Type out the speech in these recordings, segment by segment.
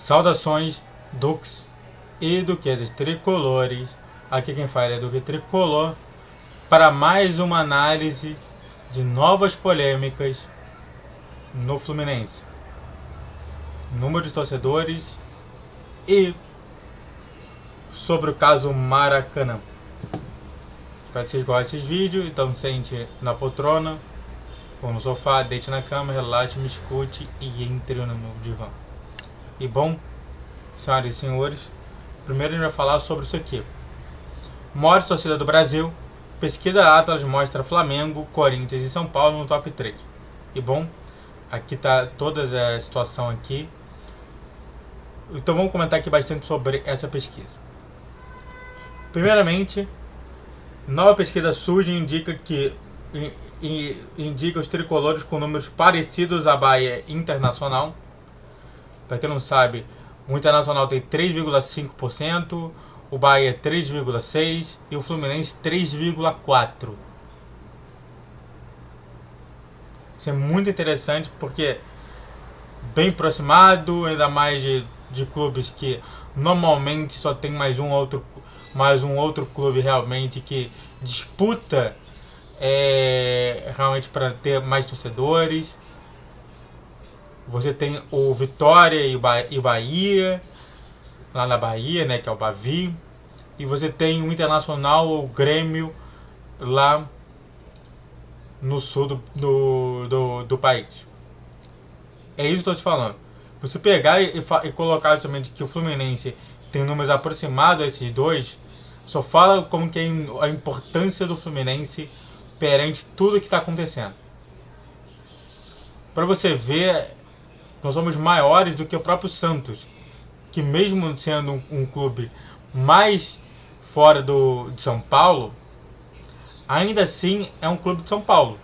Saudações, Dux e duquesas tricolores. Aqui quem fala é Duque Tricolor para mais uma análise de novas polêmicas no Fluminense. Número de torcedores e sobre o caso Maracanã. Espero que vocês gostem desse vídeo. Então sente na poltrona ou no sofá, deite na cama, relaxe, me escute e entre no meu divã. E bom, senhoras e senhores, primeiro a gente vai falar sobre isso aqui. Maior torcida do Brasil, pesquisa Atlas mostra Flamengo, Corinthians e São Paulo no top 3. E bom, aqui tá toda a situação aqui. Então vamos comentar aqui bastante sobre essa pesquisa. Primeiramente, nova pesquisa surge e indica os tricolores com números parecidos à Bahia Internacional. Para quem não sabe, o Internacional tem 3,5%, o Bahia 3,6% e o Fluminense 3,4%. Isso é muito interessante porque bem aproximado, ainda mais de clubes que normalmente só tem mais um outro clube realmente que disputa realmente para ter mais torcedores. Você tem o Vitória e Bahia, lá na Bahia, né, que é o Bavi. E você tem o Internacional, o Grêmio, lá no sul do país. É isso que eu estou te falando. Você pegar e colocar justamente que o Fluminense tem números aproximados a esses dois, só fala como que é a importância do Fluminense perante tudo que está acontecendo. Para você ver, nós somos maiores do que o próprio Santos, que mesmo sendo um clube mais fora de São Paulo, ainda assim é um clube de São Paulo.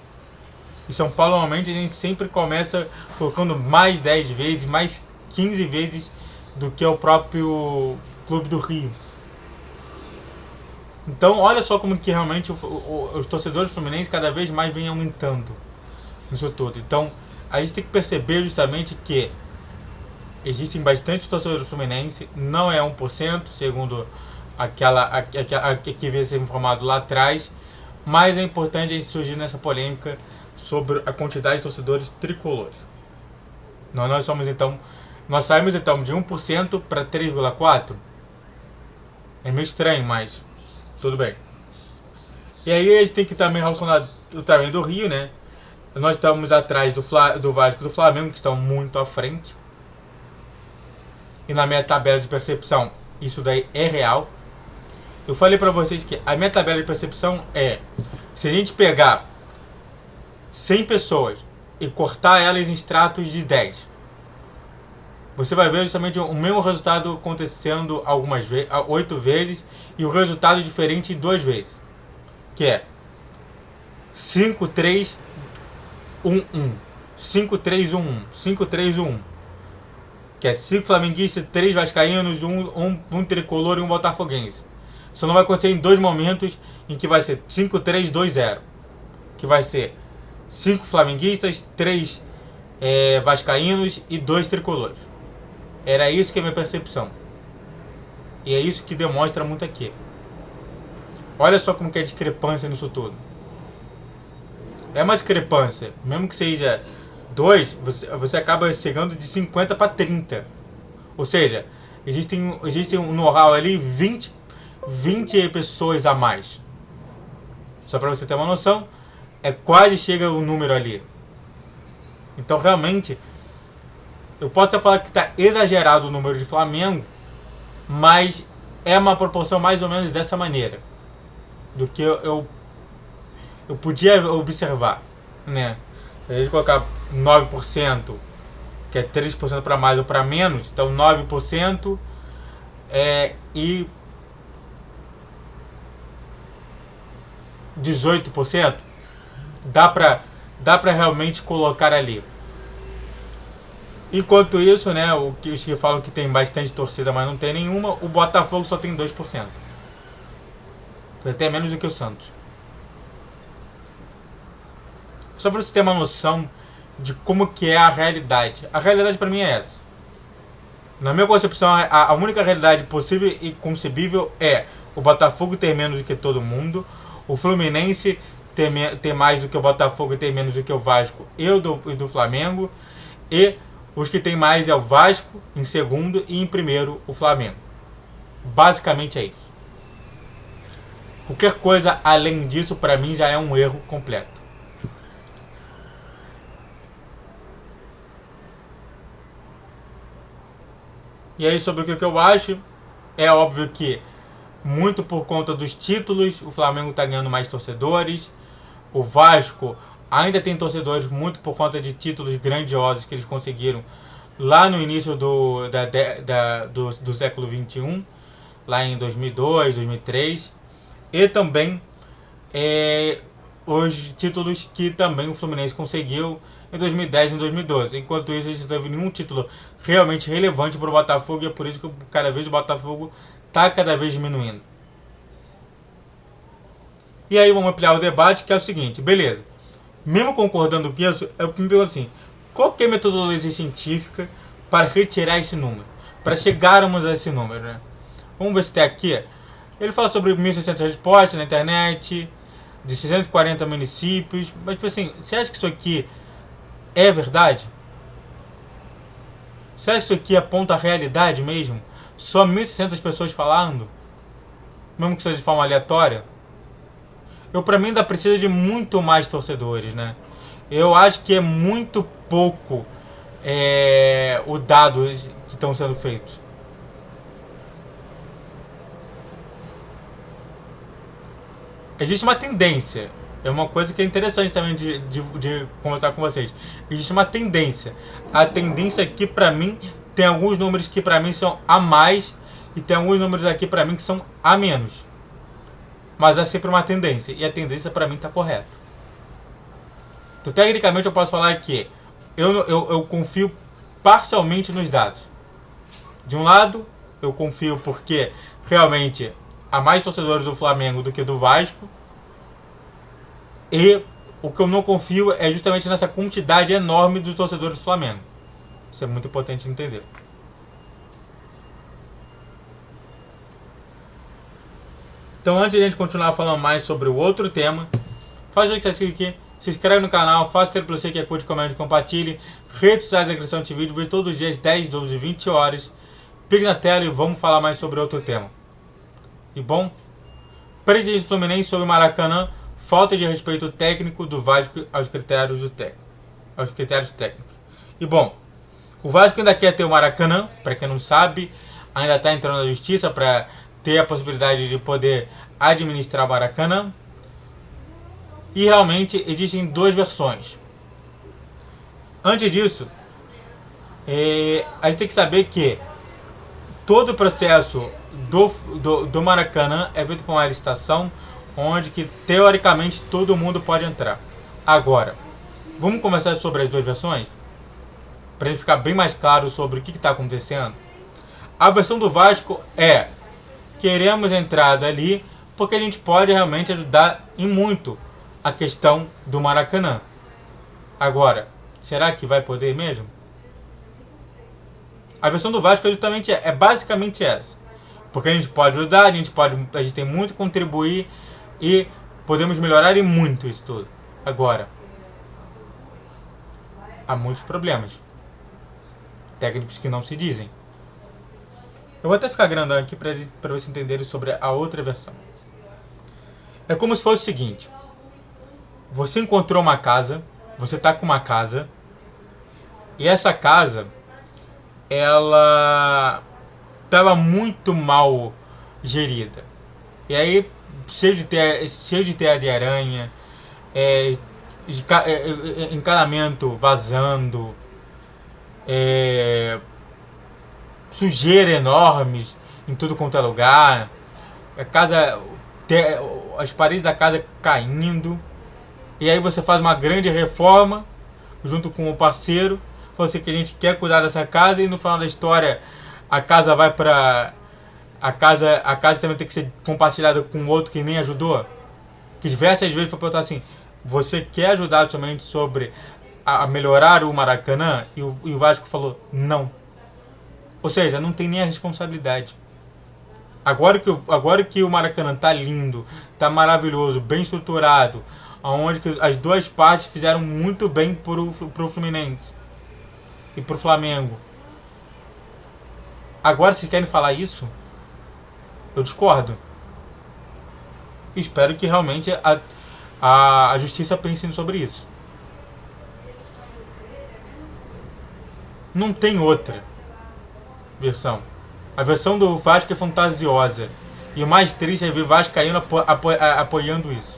E São Paulo normalmente a gente sempre começa colocando mais 10 vezes, mais 15 vezes do que o próprio clube do Rio. Então olha só como que realmente os torcedores fluminenses cada vez mais vêm aumentando nisso tudo. Então a gente tem que perceber justamente que existem bastante torcedores fluminenses, não é 1%, segundo aquela que veio ser informado lá atrás, mas é importante a gente surgir nessa polêmica sobre a quantidade de torcedores tricolores. Nós saímos então de 1% para 3,4%. É meio estranho, mas tudo bem. E aí a gente tem que também relacionar o tamanho do Rio, né? Nós estamos atrás do Vasco e do Flamengo, que estão muito à frente. E na minha tabela de percepção, isso daí é real. Eu falei pra vocês que a minha tabela de percepção é: se a gente pegar 100 pessoas e cortar elas em extratos de 10, você vai ver justamente o mesmo resultado acontecendo 8 vezes e o resultado diferente em 2 vezes. Que é 5, 3, 1, 1. 5, 3, 1, 1. 5, 3, 1. Que é 5 flamenguistas, 3 vascaínos, um tricolor e um botafoguense. Isso não vai acontecer em 2 momentos em que vai ser 5, 3, 2, 0. Que vai ser 5 flamenguistas, 3 vascaínos e 2 tricolores. Era isso que é a minha percepção. E é isso que demonstra muito aqui. Olha só como que é a discrepância nisso tudo. É uma discrepância, mesmo que seja 2, você acaba chegando de 50 para 30. Ou seja, existe um know-how ali 20 pessoas a mais. Só para você ter uma noção, quase chega o número ali. Então realmente, eu posso até falar que está exagerado o número de Flamengo, mas é uma proporção mais ou menos dessa maneira, do que eu podia observar, né? Se a gente colocar 9%, que é 3% para mais ou para menos, então 9% e 18%, dá para realmente colocar ali. Enquanto isso, né, os que falam que tem bastante torcida, mas não tem nenhuma, o Botafogo só tem 2%. Até menos do que o Santos. Só para você ter uma noção de como que é a realidade. A realidade para mim é essa. Na minha concepção, a única realidade possível e concebível é o Botafogo ter menos do que todo mundo, o Fluminense ter mais do que o Botafogo e ter menos do que o Vasco e do Flamengo, e os que tem mais é o Vasco em segundo e em primeiro o Flamengo. Basicamente é isso. Qualquer coisa além disso, para mim, já é um erro completo. E aí, sobre o que eu acho, é óbvio que, muito por conta dos títulos, o Flamengo está ganhando mais torcedores. O Vasco ainda tem torcedores muito por conta de títulos grandiosos que eles conseguiram lá no início do século XXI, lá em 2002, 2003. E também os títulos que também o Fluminense conseguiu em 2010 e em 2012. Enquanto isso, a gente não teve nenhum título realmente relevante para o Botafogo, e é por isso que cada vez o Botafogo está cada vez diminuindo. E aí vamos ampliar o debate, que é o seguinte, beleza. Mesmo concordando com isso, eu me pergunto assim, qual que é a metodologia científica para retirar esse número? Para chegarmos a esse número, né? Vamos ver se tem aqui. Ele fala sobre 1.600 respostas na internet, de 640 municípios. Mas, tipo assim, você acha que isso aqui é verdade? Você acha que isso aqui aponta a realidade mesmo? Só 1.600 pessoas falando? Mesmo que seja de forma aleatória? Pra mim, ainda precisa de muito mais torcedores, né? Eu acho que é muito pouco o dados que estão sendo feitos. Existe uma tendência. É uma coisa que é interessante também de conversar com vocês. Existe uma tendência. A tendência aqui, pra mim, tem alguns números que pra mim são a mais, e tem alguns números aqui pra mim que são a menos. Mas é sempre uma tendência. E a tendência pra mim tá correta. Então, tecnicamente, eu posso falar que eu confio parcialmente nos dados. De um lado, eu confio porque realmente há mais torcedores do Flamengo do que do Vasco. E o que eu não confio é justamente nessa quantidade enorme dos torcedores do Flamengo. Isso é muito importante entender. Então, antes de a gente continuar falando mais sobre o outro tema, faz o que você aqui, se inscreve no canal, faça o tempo para você que curte, comente, compartilhe. Redes sociais da descrição desse vídeo, vídeo todos os dias, 10, 12, 20 horas. Pique na tela e vamos falar mais sobre outro tema. E bom, presidente do Fluminense sobre o Maracanã, falta de respeito técnico do Vasco aos critérios técnicos. E bom, o Vasco ainda quer ter o Maracanã, para quem não sabe, ainda está entrando na justiça para ter a possibilidade de poder administrar o Maracanã. E realmente existem duas versões. Antes disso, a gente tem que saber que todo o processo do Maracanã é feito por uma licitação, onde que teoricamente todo mundo pode entrar. Agora, vamos conversar sobre as duas versões? Para ele ficar bem mais claro sobre o que está acontecendo. A versão do Vasco é: queremos entrada ali porque a gente pode realmente ajudar em muito a questão do Maracanã. Agora, será que vai poder mesmo? A versão do Vasco é basicamente essa. Porque a gente pode ajudar, a gente tem muito a contribuir e podemos melhorar e muito isso tudo. Agora, há muitos problemas técnicos que não se dizem. Eu vou até ficar grandão aqui para vocês entenderem sobre a outra versão. É como se fosse o seguinte: você encontrou uma casa, você está com uma casa, e essa casa, ela estava muito mal gerida. E aí, cheio de teia de aranha, encanamento vazando, sujeira enorme em tudo quanto é lugar, as paredes da casa caindo. E aí você faz uma grande reforma junto com o parceiro, você que a gente quer cuidar dessa casa, e no final da história a casa vai para a casa também tem que ser compartilhada com outro que nem ajudou. Que diversas vezes foi perguntar assim: você quer ajudar somente sobre a melhorar o Maracanã? E o Vasco falou não. Ou seja, não tem nem a responsabilidade. Agora que o Maracanã tá lindo, tá maravilhoso, bem estruturado, onde as duas partes fizeram muito bem pro Fluminense e pro Flamengo. Agora vocês querem falar isso? Eu discordo. Espero que realmente a justiça pense sobre isso. Não tem outra versão. A versão do Vasco é fantasiosa. E o mais triste é ver Vascaíno apoiando isso.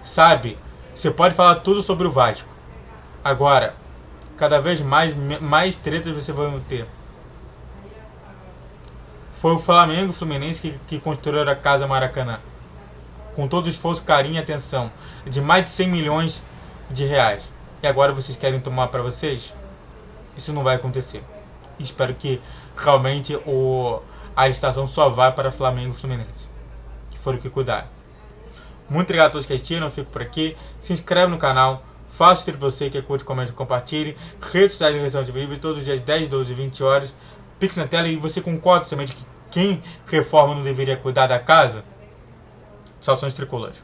Sabe? Você pode falar tudo sobre o Vasco. Agora, cada vez mais tretas você vai ter. Foi o Flamengo e o Fluminense que construíram a Casa Maracanã. Com todo o esforço, carinho e atenção. De mais de 100 milhões de reais. E agora vocês querem tomar para vocês? Isso não vai acontecer. Espero que realmente a licitação só vá para Flamengo e Fluminense. Que foram que cuidaram. Muito obrigado a todos que assistiram. Eu fico por aqui. Se inscreve no canal. Faça o stream para você que curte, comente e compartilhe. Redes sociais de Reação de Vivo todos os dias 10, 12 e 20 horas. Pix na tela. E você concorda somente que quem reforma não deveria cuidar da casa? Saudações tricolores.